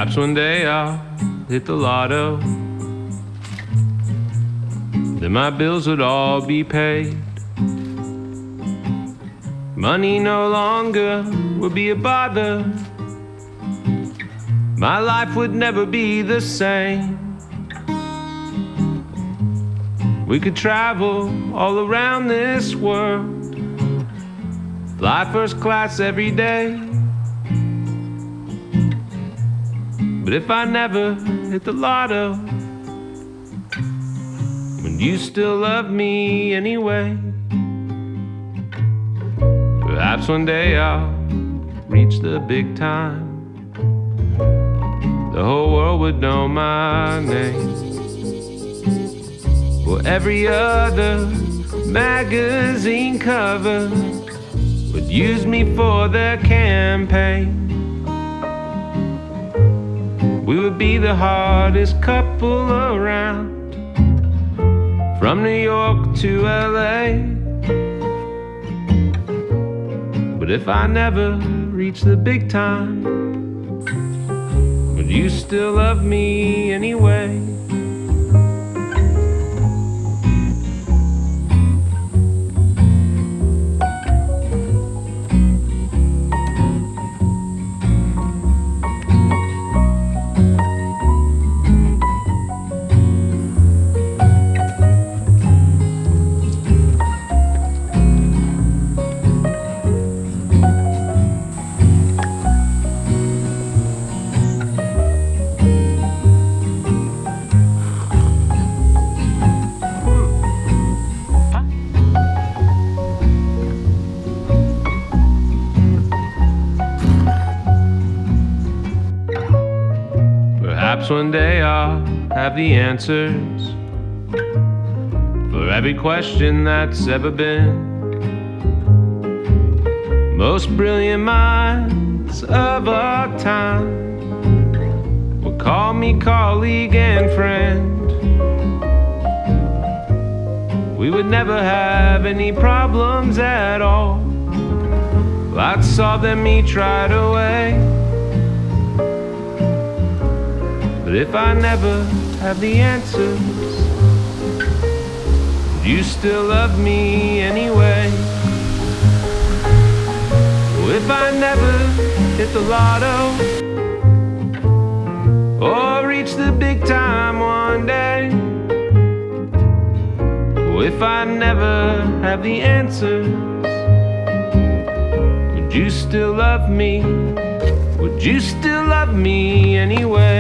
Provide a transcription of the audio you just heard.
Perhaps one day I'll hit the lotto, then my bills would all be paid. Money no longer would be a bother. My life would never be the same. We could travel all around this world, fly first class every day. But if I never hit the lotto, would you still love me anyway? Perhaps one day I'll reach the big time. The whole world would know my name. For every other magazine cover would use me for their campaign. We would be the hardest couple around, from New York to LA. But if I never reach the big time, would you still love me anyway? Perhaps one day I'll have the answers for every question that's ever been. Most brilliant minds of our time will call me colleague and friend. We would never have any problems at all. I'd solve them each right away. But if I never have the answers, would you still love me anyway? If I never hit the lotto or reach the big time one day, if I never have the answers, would you still love me? Would you still love me anyway?